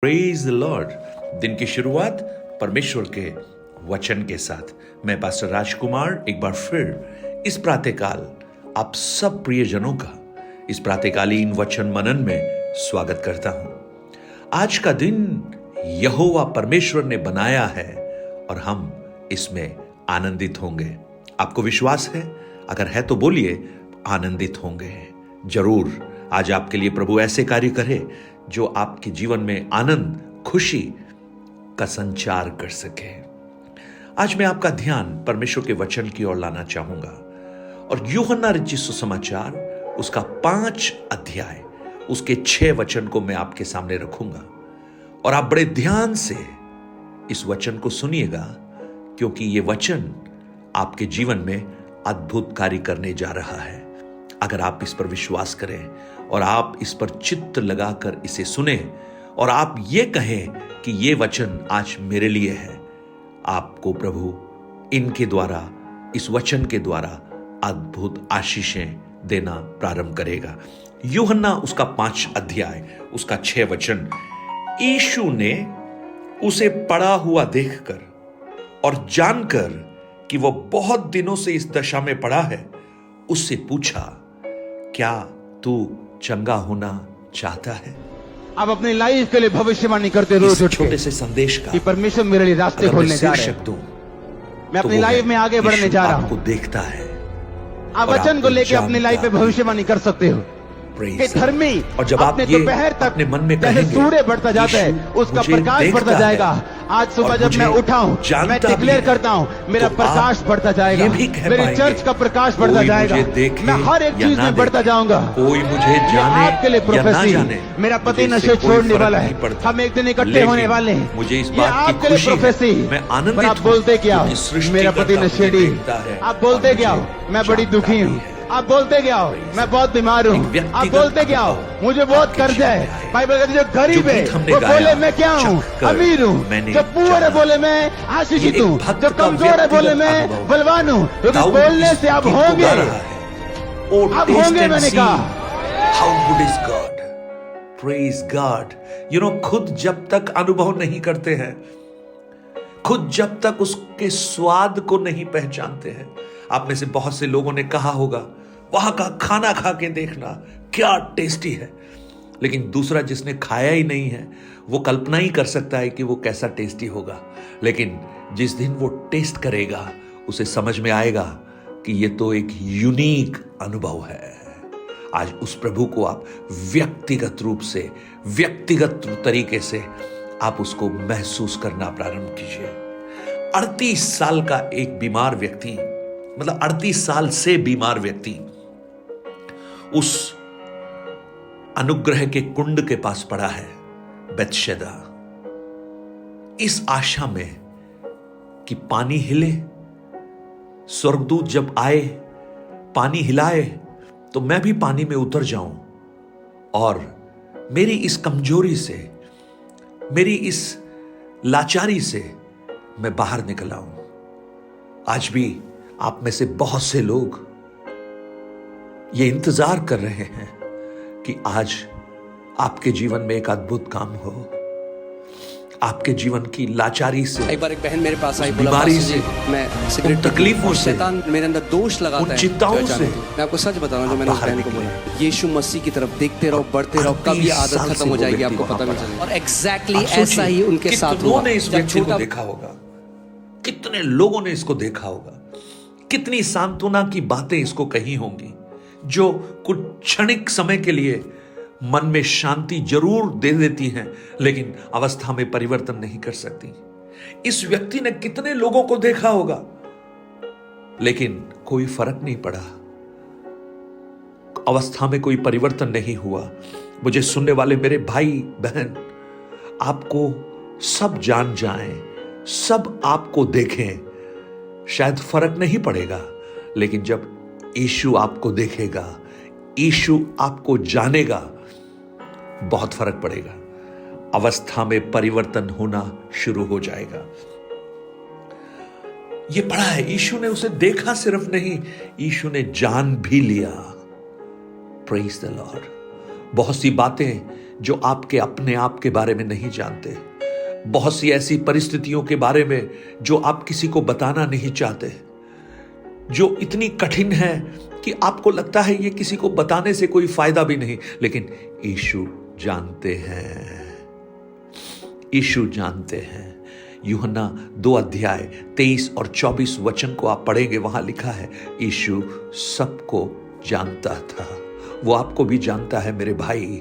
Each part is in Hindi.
Praise the Lord. दिन की शुरुआत परमेश्वर के वचन के साथ मैं पास्टर राजकुमार एक बार फिर इस प्रातःकाल आप सब प्रियजनों का इस प्रातःकालीन वचन मनन में स्वागत करता हूं। आज का दिन यहोवा परमेश्वर ने बनाया है और हम इसमें आनंदित होंगे। आपको विश्वास है? अगर है तो बोलिए आनंदित होंगे। जरूर आज आपके लिए प्रभु ऐसे कार्य करे जो आपके जीवन में आनंद, खुशी का संचार कर सके। आज मैं आपका ध्यान परमेश्वर के वचन की ओर लाना चाहूंगा और यूहन्ना रचित सुसमाचार उसका 5 अध्याय उसके 6 वचन को मैं आपके सामने रखूंगा और आप बड़े ध्यान से इस वचन को सुनिएगा, क्योंकि यह वचन आपके जीवन में अद्भुत कार्य करने जा रहा है। अगर आप इस पर विश्वास करें और आप इस पर चित्त लगाकर इसे सुने और आप ये कहें कि ये वचन आज मेरे लिए है, आपको प्रभु इनके द्वारा, इस वचन के द्वारा अद्भुत आशीषें देना प्रारंभ करेगा। यूहन्ना उसका 5 अध्याय उसका 6 वचन। यीशु ने उसे पड़ा हुआ देखकर और जानकर कि वह बहुत दिनों से इस दशा में पड़ा है, उससे पूछा, क्या तू चंगा होना चाहता है? आप अपनी लाइफ के लिए भविष्यवाणी करते रोज उठ के छोटे से संदेश का कि परमेश्वर मेरे लिए रास्ते खोलने जा रहे हैं। मैं अपनी लाइफ में आगे बढ़ने जा रहा हूं। आपको देखता है। आप वचन को लेकर अपनी लाइफ में भविष्यवाणी कर सकते हो कि धर्मी और जब आप दोपहर तक अपने मन में जैसे सूर्य बढ़ता जाता है उसका प्रकाश बढ़ता जाएगा। आज सुबह जब मैं उठा हूं, मैं डिक्लेयर करता हूं मेरा प्रकाश बढ़ता जाएगा, मेरी चर्च का प्रकाश बढ़ता जाएगा, मैं हर एक चीज में बढ़ता जाऊंगा। कोई मुझे जाने आपके लिए प्रोफेसी, मेरा पति नशे छोड़ने वाला है, हम एक दिन इकट्ठे होने वाले हैं। मुझे इस ये बात की आपके लिए खुशी है। प्रोफेसी। मैं आनंदित आप बोलते क्या हो? मेरा पति नशेड़ी। आप बोलते क्या हो? मैं बड़ी दुखी हूँ। आप बोलते क्या हो? मैं बहुत बीमार हूँ। आप बोलते क्या हो? मुझे बहुत कर्जा है। बाइबल कहती है जो गरीब है वो बोले मैं क्या हूँ? अमीर हूँ। जो पुअर है बोले मैं आशीषित हूँ। जो कमजोर है बोले मैं बलवान हूँ। क्योंकि बोलने से आप होंगे, आप होंगे। मैंने कहा how good is God, praise God. खुद जब तक अनुभव नहीं करते हैं, खुद जब तक उसके स्वाद को नहीं पहचानते हैं। आप में से बहुत से लोगों ने कहा होगा, वहां का खाना खा के देखना क्या टेस्टी है, लेकिन दूसरा जिसने खाया ही नहीं है वो कल्पना ही कर सकता है कि वो कैसा टेस्टी होगा। लेकिन जिस दिन वो टेस्ट करेगा उसे समझ में आएगा कि ये तो एक यूनिक अनुभव है। आज उस प्रभु को आप व्यक्तिगत रूप से, व्यक्तिगत तरीके से आप उसको महसूस करना प्रारंभ कीजिए। 38 साल का एक बीमार व्यक्ति, मतलब 38 साल से बीमार व्यक्ति उस अनुग्रह के कुंड के पास पड़ा है, बेतशेदा, इस आशा में कि पानी हिले, स्वर्गदूत जब आए पानी हिलाए तो मैं भी पानी में उतर जाऊं और मेरी इस कमजोरी से, मेरी इस लाचारी से मैं बाहर निकल आऊं। आज भी आप में से बहुत से लोग ये इंतजार कर रहे हैं कि आज आपके जीवन में एक अद्भुत काम हो, आपके जीवन की लाचारी से। एक बार एक बहन मेरे पास आई, बीमारी से, मैं सिगरेट, तकलीफों से, शैतान मेरे अंदर दोष लगाता है, चिंताओं से। मैं आपको सच बता रहा हूं, जो मैंने उस बहन को बोला, यीशु मसीह की तरफ देखते रहो, बढ़ते रहो, कब ये आदत खत्म हो जाएगी आपको पता नहीं चलेगा। और एग्जैक्टली ऐसा ही उनके साथ हुआ। कितनों ने इस व्यक्ति को देखा होगा, कितने लोगों ने इसको देखा होगा, कितनी सांत्वना की बातें इसको कही होंगी, जो कुछ क्षणिक समय के लिए मन में शांति जरूर दे देती हैं, लेकिन अवस्था में परिवर्तन नहीं कर सकती। इस व्यक्ति ने कितने लोगों को देखा होगा, लेकिन कोई फर्क नहीं पड़ा, अवस्था में कोई परिवर्तन नहीं हुआ। मुझे सुनने वाले मेरे भाई बहन, आपको सब जान जाएं, सब आपको देखें, शायद फर्क नहीं पड़ेगा, लेकिन जब यीशु आपको देखेगा, यीशु आपको जानेगा, बहुत फर्क पड़ेगा। अवस्था में परिवर्तन होना शुरू हो जाएगा। यह पढ़ा है, यीशु ने उसे देखा सिर्फ नहीं, यीशु ने जान भी लिया। Praise the Lord. बहुत सी बातें जो आपके अपने आप के बारे में नहीं जानते, बहुत सी ऐसी परिस्थितियों के बारे में जो आप किसी को बताना नहीं चाहते, जो इतनी कठिन है कि आपको लगता है ये किसी को बताने से कोई फायदा भी नहीं, लेकिन यीशु जानते हैं, यीशु जानते हैं। यूहन्ना 2 अध्याय 23 और 24 वचन को आप पढ़ेंगे, वहां लिखा है यीशु सबको जानता था। वो आपको भी जानता है मेरे भाई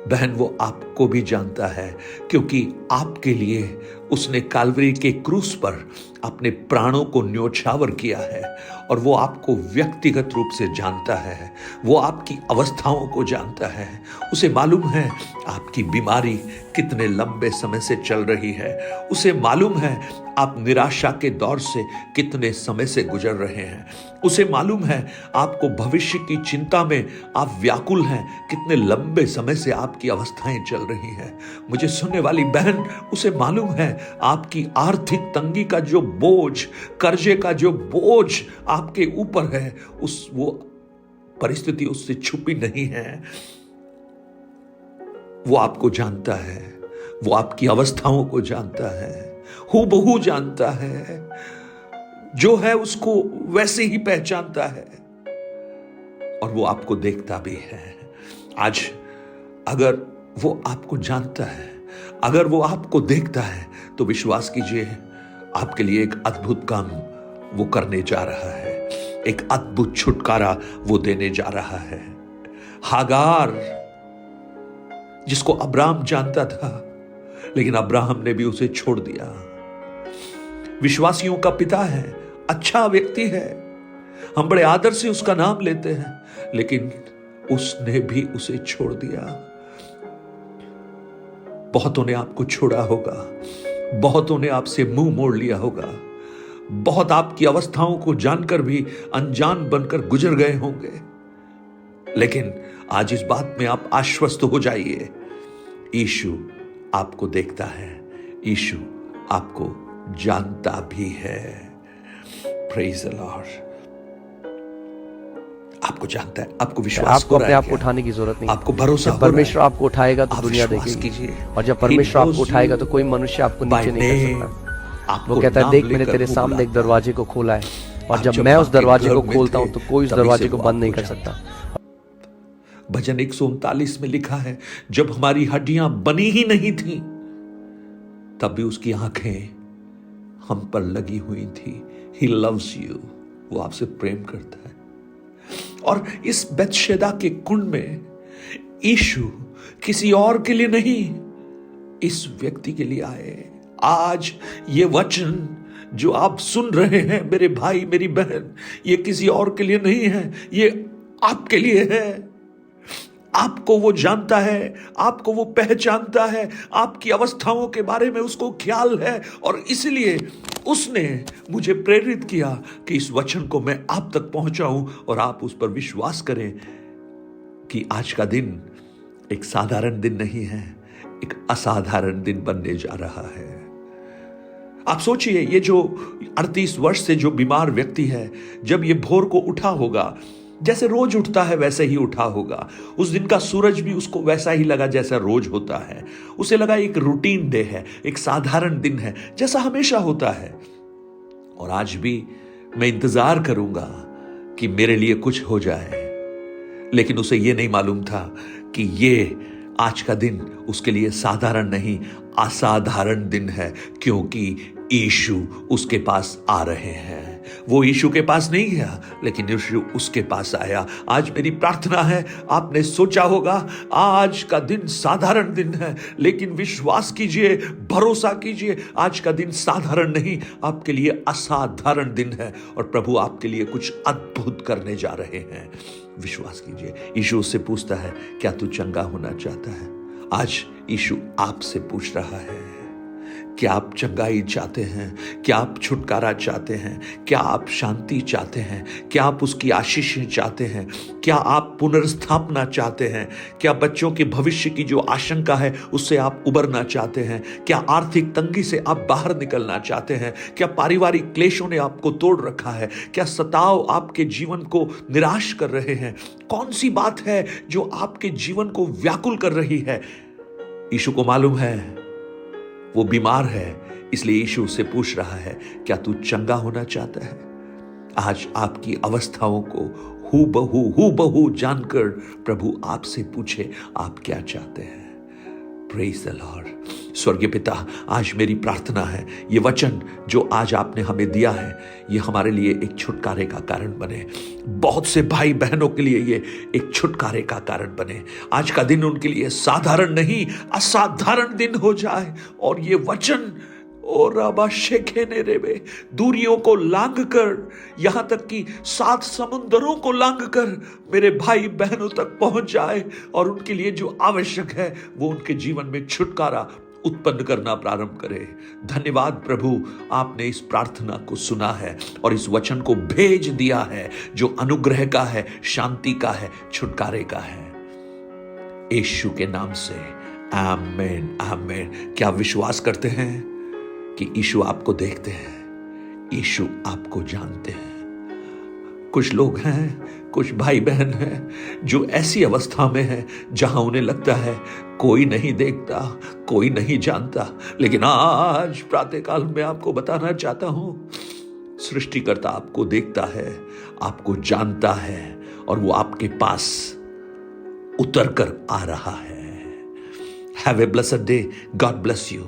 बहन, वो आपको भी जानता है, क्योंकि आपके लिए उसने काल्वरी के क्रूस पर अपने प्राणों को न्योछावर किया है, और वो आपको व्यक्तिगत रूप से जानता है, वो आपकी अवस्थाओं को जानता है। उसे मालूम है आपकी बीमारी कितने लंबे समय से चल रही है, उसे मालूम है आप निराशा के दौर से कितने समय से गुजर रहे हैं, उसे मालूम है आपको भविष्य की चिंता में आप व्याकुल हैं, कितने लंबे समय से आपकी अवस्थाएं चल रही हैं। मुझे सुनने वाली बहन, उसे मालूम है आपकी आर्थिक तंगी का जो बोझ, कर्जे का जो बोझ आपके ऊपर है, वो परिस्थिति उससे छुपी नहीं है। वो आपको जानता है, वो आपकी अवस्थाओं को जानता है, हूबहू जानता है, जो है उसको वैसे ही पहचानता है, और वो आपको देखता भी है। आज अगर वो आपको जानता है, अगर वो आपको देखता है, तो विश्वास कीजिए आपके लिए एक अद्भुत काम वो करने जा रहा है, एक अद्भुत छुटकारा वो देने जा रहा है। हागार, जिसको अब्राहम जानता था, लेकिन अब्राहम ने भी उसे छोड़ दिया, विश्वासियों का पिता है, अच्छा व्यक्ति है, हम बड़े आदर से उसका नाम लेते हैं, लेकिन उसने भी उसे छोड़ दिया। बहुतों ने आपको छोड़ा होगा, बहुतों ने आपसे मुंह मोड़ लिया होगा, बहुत आपकी अवस्थाओं को जानकर भी अनजान बनकर गुजर गए होंगे, लेकिन आज इस बात में आप आश्वस्त हो जाइए, यीशु आपको देखता है, यीशु आपको जानता भी है। Praise the Lord. आपको जानता है, आपको विश्वास, आपको अपने आप को उठाने की जरूरत नहीं, आपको भरोसा, परमेश्वर आपको उठाएगा तो दुनिया देखेगी, और जब परमेश्वर आपको उठाएगा तो कोई मनुष्य आपको नीचे नहीं कर सकता। वो कहता है, देख मैंने तेरे सामने एक दरवाजे को खोला है, और जब मैं उस दरवाजे को खोलता हूं तो कोई उस दरवाजे को बंद नहीं कर सकता। भजन 139 में लिखा है, जब हमारी हड्डियां बनी ही नहीं थी, तब भी उसकी आंखें हम पर लगी हुई थी। He loves you, वो आपसे प्रेम करता है। और इस बेतशेदा के कुंड में यीशु किसी और के लिए नहीं, इस व्यक्ति के लिए आए। आज ये वचन जो आप सुन रहे हैं मेरे भाई मेरी बहन, ये किसी और के लिए नहीं है, ये आपके लिए है। आपको वो जानता है, आपको वो पहचानता है, आपकी अवस्थाओं के बारे में उसको ख्याल है, और इसलिए उसने मुझे प्रेरित किया कि इस वचन को मैं आप तक पहुंचाऊं और आप उस पर विश्वास करें कि आज का दिन एक साधारण दिन नहीं है, एक असाधारण दिन बनने जा रहा है। आप सोचिए, ये जो 38 वर्ष से जो बीमार व्यक्ति है, जब ये भोर को उठा होगा, जैसे रोज उठता है वैसे ही उठा होगा। उस दिन का सूरज भी उसको वैसा ही लगा जैसा रोज होता है। उसे लगा एक रूटीन डे है, एक साधारण दिन है, जैसा हमेशा होता है। और आज भी मैं इंतजार करूंगा कि मेरे लिए कुछ हो जाए, लेकिन उसे यह नहीं मालूम था कि ये आज का दिन उसके लिए साधारण नहीं, असाधारण दिन है, क्योंकि यीशु उसके पास आ रहे हैं। वो यीशु के पास नहीं गया, लेकिन यीशु उसके पास आया। आज मेरी प्रार्थना है, आपने सोचा होगा आज का दिन साधारण दिन है, लेकिन विश्वास कीजिए, भरोसा कीजिए, आज का दिन साधारण नहीं, आपके लिए असाधारण दिन है, और प्रभु आपके लिए कुछ अद्भुत करने जा रहे हैं। विश्वास कीजिए। यीशु उससे पूछता है, क्या तू चंगा होना चाहता है? आज यीशु आपसे पूछ रहा है, क्या आप चंगाई चाहते हैं? क्या आप छुटकारा चाहते हैं? क्या आप शांति चाहते हैं? क्या आप उसकी आशीषें चाहते हैं? क्या आप पुनर्स्थापना चाहते हैं? क्या बच्चों के भविष्य की जो आशंका है उससे आप उबरना चाहते हैं? क्या आर्थिक तंगी से आप बाहर निकलना चाहते हैं? क्या पारिवारिक क्लेशों ने आपको तोड़ रखा है? क्या सताव आपके जीवन को निराश कर रहे हैं? कौन सी बात है जो आपके जीवन को व्याकुल कर रही है? यीशु को मालूम है वो बीमार है, इसलिए यीशु उससे पूछ रहा है, क्या तू चंगा होना चाहता है? आज आपकी अवस्थाओं को हू बहू जानकर प्रभु आपसे पूछे, आप क्या चाहते हैं? Praise the Lord. स्वर्गीय पिता, आज मेरी प्रार्थना है ये वचन जो आज आपने हमें दिया है ये हमारे लिए एक छुटकारे का कारण बने। बहुत से भाई बहनों के लिए ये एक छुटकारे का कारण बने। आज का दिन उनके लिए साधारण नहीं असाधारण दिन हो जाए और ये वचन और राबा शेखेने रेबे दूरियों को लांग कर, यहां तक कि 7 समुंदरों को लांग कर मेरे भाई बहनों तक पहुंच जाए और उनके लिए जो आवश्यक है वो उनके जीवन में छुटकारा उत्पन्न करना प्रारंभ करे। धन्यवाद प्रभु, आपने इस प्रार्थना को सुना है और इस वचन को भेज दिया है जो अनुग्रह का है, शांति का है, छुटकारे का है। यीशु के नाम से आमीन आमीन। क्या विश्वास करते हैं कि यीशु आपको देखते हैं, यीशु आपको जानते हैं? कुछ लोग हैं, कुछ भाई बहन हैं जो ऐसी अवस्था में हैं जहां उन्हें लगता है कोई नहीं देखता, कोई नहीं जानता, लेकिन आज प्रातःकाल में आपको बताना चाहता हूं, सृष्टिकर्ता आपको देखता है, आपको जानता है और वो आपके पास उतर कर आ रहा है। Have a blessed day. God bless you.